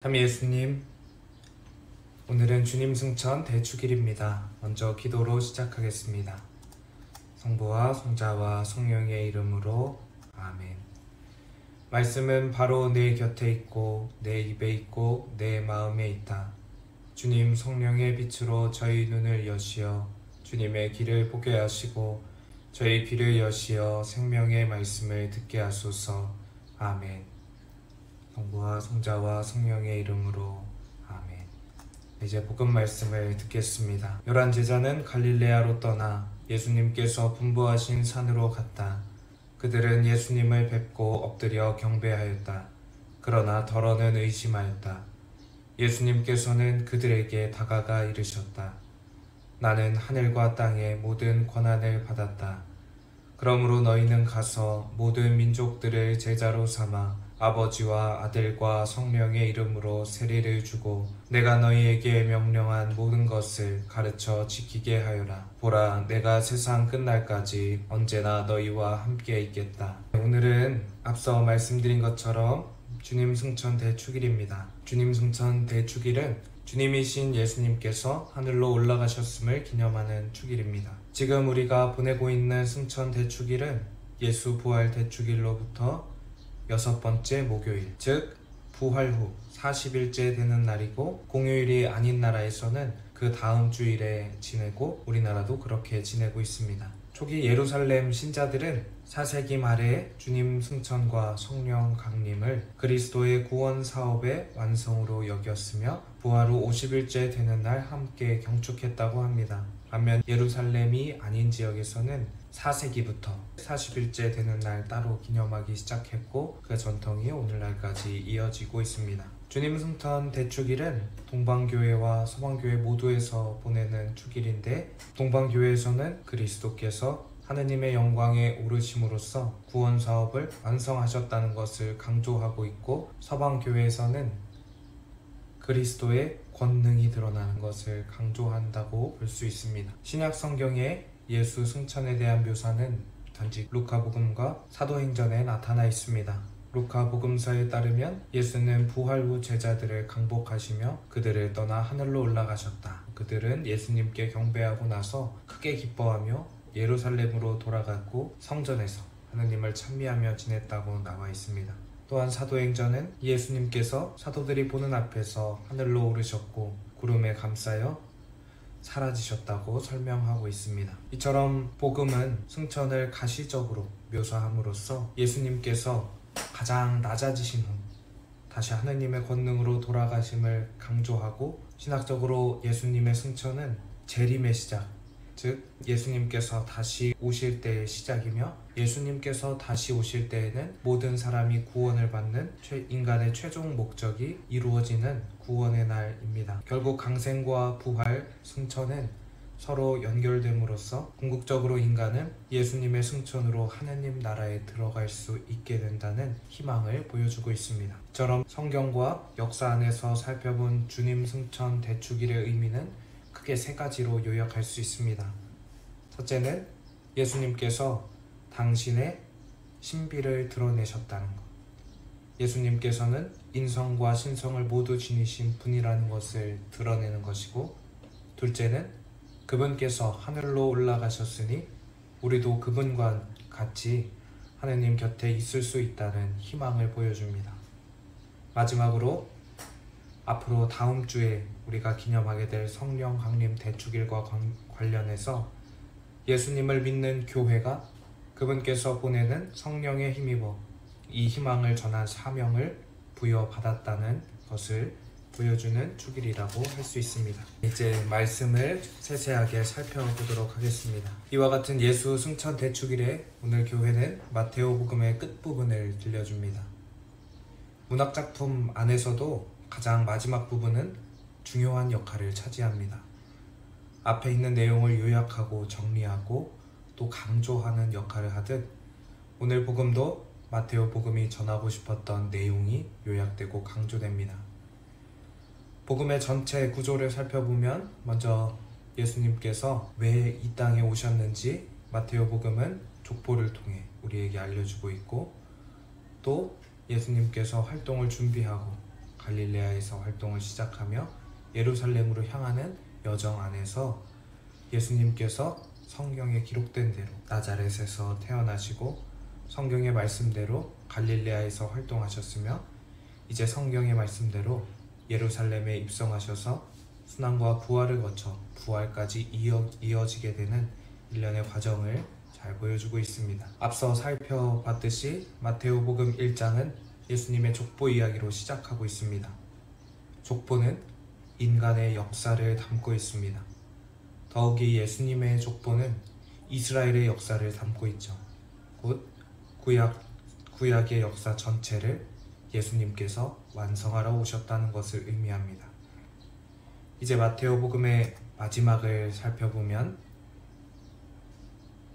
참 예수님, 오늘은 주님 승천 대축일입니다. 먼저 기도로 시작하겠습니다. 성부와 성자와 성령의 이름으로 아멘. 말씀은 바로 내 곁에 있고 내 입에 있고 내 마음에 있다. 주님 성령의 빛으로 저희 눈을 여시어 주님의 길을 보게 하시고 저희 귀를 여시어 생명의 말씀을 듣게 하소서. 아멘. 성부와 성자와 성령의 이름으로 아멘. 이제 복음 말씀을 듣겠습니다. 11 제자는 갈릴레아로 떠나 예수님께서 분부하신 산으로 갔다. 그들은 예수님을 뵙고 엎드려 경배하였다. 그러나 덜어는 의심하였다. 예수님께서는 그들에게 다가가 이르셨다. 나는 하늘과 땅의 모든 권한을 받았다. 그러므로 너희는 가서 모든 민족들을 제자로 삼아 아버지와 아들과 성령의 이름으로 세례를 주고 내가 너희에게 명령한 모든 것을 가르쳐 지키게 하여라. 보라, 내가 세상 끝날까지 언제나 너희와 함께 있겠다. 오늘은 앞서 말씀드린 것처럼 주님 승천 대축일입니다. 주님 승천 대축일은 주님이신 예수님께서 하늘로 올라가셨음을 기념하는 축일입니다. 지금 우리가 보내고 있는 승천 대축일은 예수 부활 대축일로부터 6번째 목요일, 즉 부활 후 40일째 되는 날이고 공휴일이 아닌 나라에서는 그 다음 주일에 지내고 우리나라도 그렇게 지내고 있습니다. 초기 예루살렘 신자들은 4세기 말에 주님 승천과 성령 강림을 그리스도의 구원 사업의 완성으로 여겼으며 부활 후 50일째 되는 날 함께 경축했다고 합니다. 반면 예루살렘이 아닌 지역에서는 4세기부터 40일째 되는 날 따로 기념하기 시작했고 그 전통이 오늘날까지 이어지고 있습니다. 주님 승천 대축일은 동방교회와 서방교회 모두에서 보내는 축일인데 동방교회에서는 그리스도께서 하느님의 영광에 오르심으로써 구원 사업을 완성하셨다는 것을 강조하고 있고 서방교회에서는 그리스도의 권능이 드러나는 것을 강조한다고 볼 수 있습니다. 신약 성경에 예수 승천에 대한 묘사는 단지 루카복음과 사도행전에 나타나 있습니다. 루카복음서에 따르면 예수는 부활 후 제자들을 강복하시며 그들을 떠나 하늘로 올라가셨다. 그들은 예수님께 경배하고 나서 크게 기뻐하며 예루살렘으로 돌아갔고 성전에서 하느님을 찬미하며 지냈다고 나와 있습니다. 또한 사도행전은 예수님께서 사도들이 보는 앞에서 하늘로 오르셨고 구름에 감싸여 사라지셨다고 설명하고 있습니다. 이처럼 복음은 승천을 가시적으로 묘사함으로써 예수님께서 가장 낮아지신 후 다시 하느님의 권능으로 돌아가심을 강조하고 신학적으로 예수님의 승천은 재림의 시작, 즉 예수님께서 다시 오실 때의 시작이며 예수님께서 다시 오실 때에는 모든 사람이 구원을 받는 인간의 최종 목적이 이루어지는 구원의 날입니다. 결국 강생과 부활, 승천은 서로 연결됨으로써 궁극적으로 인간은 예수님의 승천으로 하느님 나라에 들어갈 수 있게 된다는 희망을 보여주고 있습니다. 이처럼 성경과 역사 안에서 살펴본 주님 승천 대축일의 의미는 크게 3가지로 요약할 수 있습니다. 첫째는 예수님께서 당신의 신비를 드러내셨다는 것. 예수님께서는 인성과 신성을 모두 지니신 분이라는 것을 드러내는 것이고, 둘째는 그분께서 하늘로 올라가셨으니 우리도 그분과 같이 하느님 곁에 있을 수 있다는 희망을 보여줍니다. 마지막으로 앞으로 다음 주에 우리가 기념하게 될 성령 강림 대축일과 관련해서 예수님을 믿는 교회가 그분께서 보내는 성령에 힘입어 이 희망을 전한 사명을 부여받았다는 것을 보여주는 축일이라고 할 수 있습니다. 이제 말씀을 세세하게 살펴보도록 하겠습니다. 이와 같은 예수 승천 대축일에 오늘 교회는 마테오복음의 끝부분을 들려줍니다. 문학작품 안에서도 가장 마지막 부분은 중요한 역할을 차지합니다. 앞에 있는 내용을 요약하고 정리하고 또 강조하는 역할을 하듯 오늘 복음도 마테오 복음이 전하고 싶었던 내용이 요약되고 강조됩니다. 복음의 전체 구조를 살펴보면 먼저 예수님께서 왜 이 땅에 오셨는지 마테오 복음은 족보를 통해 우리에게 알려주고 있고 또 예수님께서 활동을 준비하고 갈릴레아에서 활동을 시작하며 예루살렘으로 향하는 여정 안에서 예수님께서 성경에 기록된 대로 나자렛에서 태어나시고 성경의 말씀대로 갈릴레아에서 활동하셨으며 이제 성경의 말씀대로 예루살렘에 입성하셔서 순환과 부활을 거쳐 부활까지 이어지게 되는 일련의 과정을 잘 보여주고 있습니다. 앞서 살펴봤듯이 마테오복음 1장은 예수님의 족보 이야기로 시작하고 있습니다. 족보는 인간의 역사를 담고 있습니다. 더욱이 예수님의 족보는 이스라엘의 역사를 담고 있죠. 곧 구약의 역사 전체를 예수님께서 완성하러 오셨다는 것을 의미합니다. 이제 마테오복음의 마지막을 살펴보면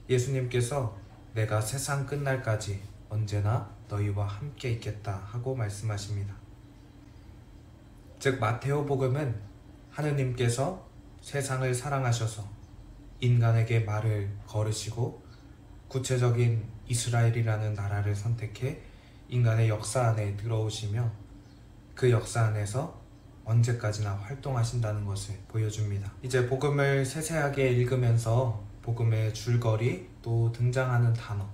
예수님께서 내가 세상 끝날까지 언제나 너희와 함께 있겠다 하고 말씀하십니다. 즉 마테오복음은 하느님께서 세상을 사랑하셔서 인간에게 말을 걸으시고 구체적인 이스라엘이라는 나라를 선택해 인간의 역사 안에 들어오시며 그 역사 안에서 언제까지나 활동하신다는 것을 보여줍니다. 이제 복음을 세세하게 읽으면서 복음의 줄거리, 또 등장하는 단어,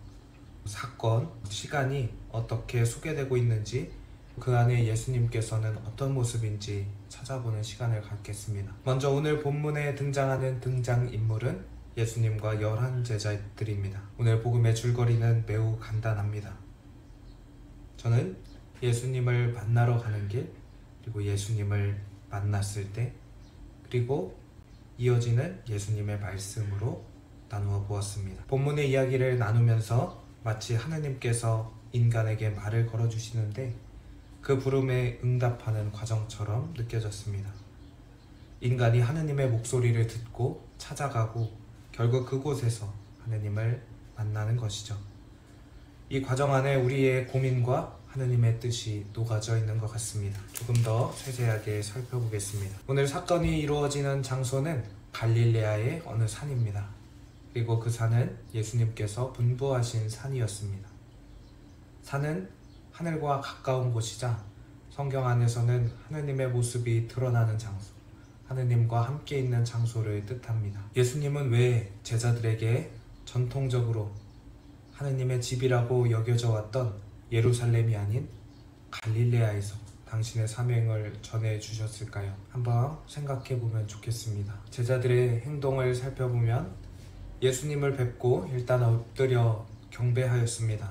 사건, 시간이 어떻게 소개되고 있는지, 그 안에 예수님께서는 어떤 모습인지 찾아보는 시간을 갖겠습니다. 먼저 오늘 본문에 등장하는 등장인물은 예수님과 11제자들입니다. 오늘 복음의 줄거리는 매우 간단합니다. 저는 예수님을 만나러 가는 길, 그리고 예수님을 만났을 때, 그리고 이어지는 예수님의 말씀으로 나누어 보았습니다. 본문의 이야기를 나누면서 마치 하느님께서 인간에게 말을 걸어주시는데 그 부름에 응답하는 과정처럼 느껴졌습니다. 인간이 하느님의 목소리를 듣고 찾아가고 결국 그곳에서 하느님을 만나는 것이죠. 이 과정 안에 우리의 고민과 하느님의 뜻이 녹아져 있는 것 같습니다. 조금 더 세세하게 살펴보겠습니다. 오늘 사건이 이루어지는 장소는 갈릴레아의 어느 산입니다. 그리고 그 산은 예수님께서 분부하신 산이었습니다. 산은 하늘과 가까운 곳이자 성경 안에서는 하느님의 모습이 드러나는 장소, 하느님과 함께 있는 장소를 뜻합니다. 예수님은 왜 제자들에게 전통적으로 하느님의 집이라고 여겨져 왔던 예루살렘이 아닌 갈릴레아에서 당신의 사명을 전해주셨을까요? 한번 생각해보면 좋겠습니다. 제자들의 행동을 살펴보면 예수님을 뵙고 일단 엎드려 경배하였습니다.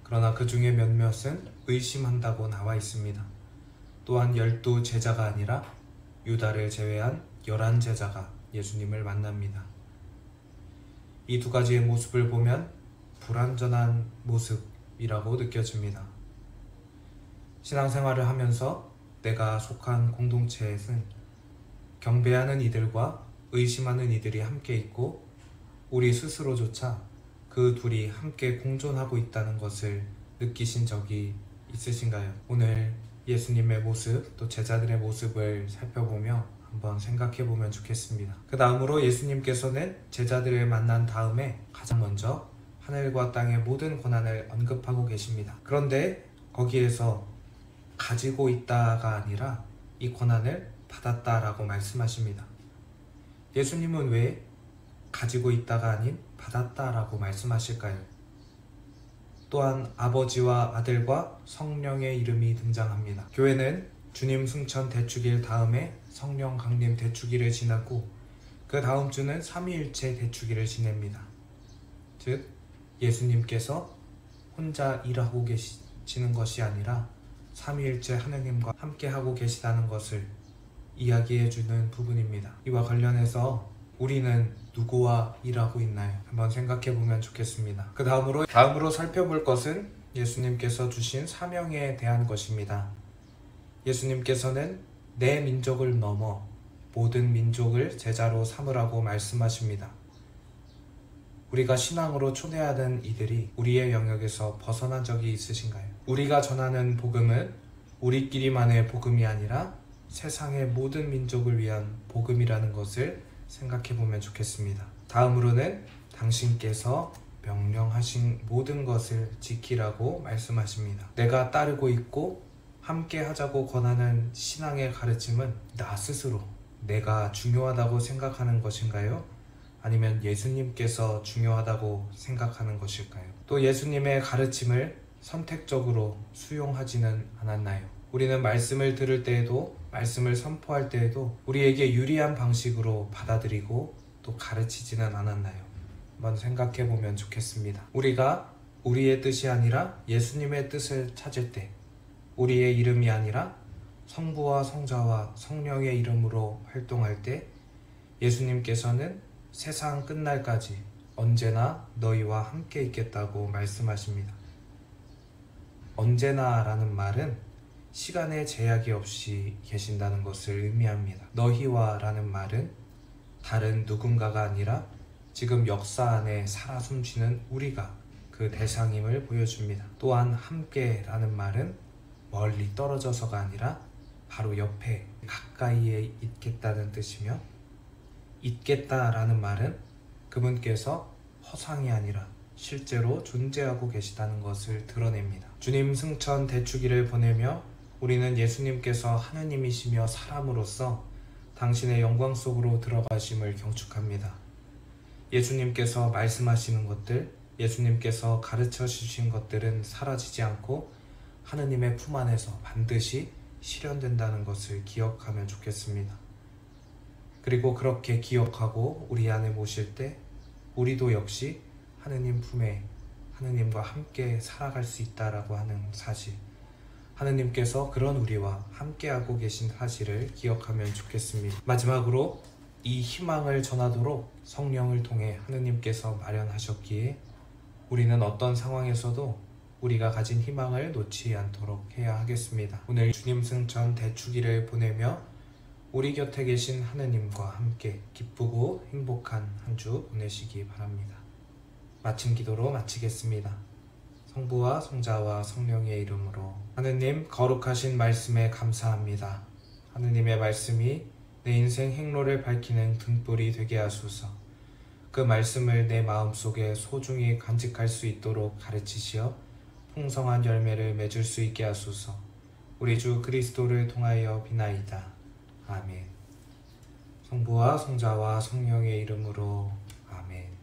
그러나 그 중에 몇몇은 의심한다고 나와 있습니다. 또한 12제자가 아니라 유다를 제외한 11제자가 예수님을 만납니다. 이 두 가지의 모습을 보면 불완전한 모습이라고 느껴집니다. 신앙생활을 하면서 내가 속한 공동체에는 경배하는 이들과 의심하는 이들이 함께 있고 우리 스스로조차 그 둘이 함께 공존하고 있다는 것을 느끼신 적이 있으신가요? 오늘 예수님의 모습, 또 제자들의 모습을 살펴보며 한번 생각해보면 좋겠습니다. 그 다음으로 예수님께서는 제자들을 만난 다음에 가장 먼저 하늘과 땅의 모든 고난을 언급하고 계십니다. 그런데 거기에서 가지고 있다가 아니라 이 고난을 받았다라고 말씀하십니다. 예수님은 왜 가지고 있다가 아닌 받았다라고 말씀하실까요? 또한 아버지와 아들과 성령의 이름이 등장합니다. 교회는 주님 승천 대축일 다음에 성령 강림 대축일을 지나고 그 다음 주는 삼위일체 대축일을 지냅니다. 즉 예수님께서 혼자 일하고 계시는 것이 아니라 삼위일체 하느님과 함께하고 계시다는 것을 이야기해주는 부분입니다. 이와 관련해서 우리는 누구와 일하고 있나요? 한번 생각해보면 좋겠습니다. 그 다음으로 살펴볼 것은 예수님께서 주신 사명에 대한 것입니다. 예수님께서는 내 민족을 넘어 모든 민족을 제자로 삼으라고 말씀하십니다. 우리가 신앙으로 초대하는 이들이 우리의 영역에서 벗어난 적이 있으신가요? 우리가 전하는 복음은 우리끼리만의 복음이 아니라 세상의 모든 민족을 위한 복음이라는 것을 생각해보면 좋겠습니다. 다음으로는 당신께서 명령하신 모든 것을 지키라고 말씀하십니다. 내가 따르고 있고 함께 하자고 권하는 신앙의 가르침은 나 스스로 내가 중요하다고 생각하는 것인가요? 아니면 예수님께서 중요하다고 생각하는 것일까요? 또 예수님의 가르침을 선택적으로 수용하지는 않았나요? 우리는 말씀을 들을 때에도 말씀을 선포할 때에도 우리에게 유리한 방식으로 받아들이고 또 가르치지는 않았나요? 한번 생각해 보면 좋겠습니다. 우리가 우리의 뜻이 아니라 예수님의 뜻을 찾을 때, 우리의 이름이 아니라 성부와 성자와 성령의 이름으로 활동할 때 예수님께서는 세상 끝날까지 언제나 너희와 함께 있겠다고 말씀하십니다. 언제나 라는 말은 시간의 제약이 없이 계신다는 것을 의미합니다. 너희와 라는 말은 다른 누군가가 아니라 지금 역사 안에 살아 숨쉬는 우리가 그 대상임을 보여줍니다. 또한 함께 라는 말은 멀리 떨어져서가 아니라 바로 옆에 가까이에 있겠다는 뜻이며, 있겠다라는 말은 그분께서 허상이 아니라 실제로 존재하고 계시다는 것을 드러냅니다. 주님 승천 대축일을 보내며 우리는 예수님께서 하느님이시며 사람으로서 당신의 영광 속으로 들어가심을 경축합니다. 예수님께서 말씀하시는 것들, 예수님께서 가르쳐 주신 것들은 사라지지 않고 하느님의 품 안에서 반드시 실현된다는 것을 기억하면 좋겠습니다. 그리고 그렇게 기억하고 우리 안에 모실 때 우리도 역시 하느님 품에 하느님과 함께 살아갈 수 있다라고 하는 사실, 하느님께서 그런 우리와 함께하고 계신 사실을 기억하면 좋겠습니다. 마지막으로 이 희망을 전하도록 성령을 통해 하느님께서 마련하셨기에 우리는 어떤 상황에서도 우리가 가진 희망을 놓지 않도록 해야 하겠습니다. 오늘 주님 승천 대축일을 보내며 우리 곁에 계신 하느님과 함께 기쁘고 행복한 한 주 보내시기 바랍니다. 마침 기도로 마치겠습니다. 성부와 성자와 성령의 이름으로. 하느님, 거룩하신 말씀에 감사합니다. 하느님의 말씀이 내 인생 행로를 밝히는 등불이 되게 하소서. 그 말씀을 내 마음속에 소중히 간직할 수 있도록 가르치시어 풍성한 열매를 맺을 수 있게 하소서. 우리 주 그리스도를 통하여 비나이다. 아멘. 성부와 성자와 성령의 이름으로.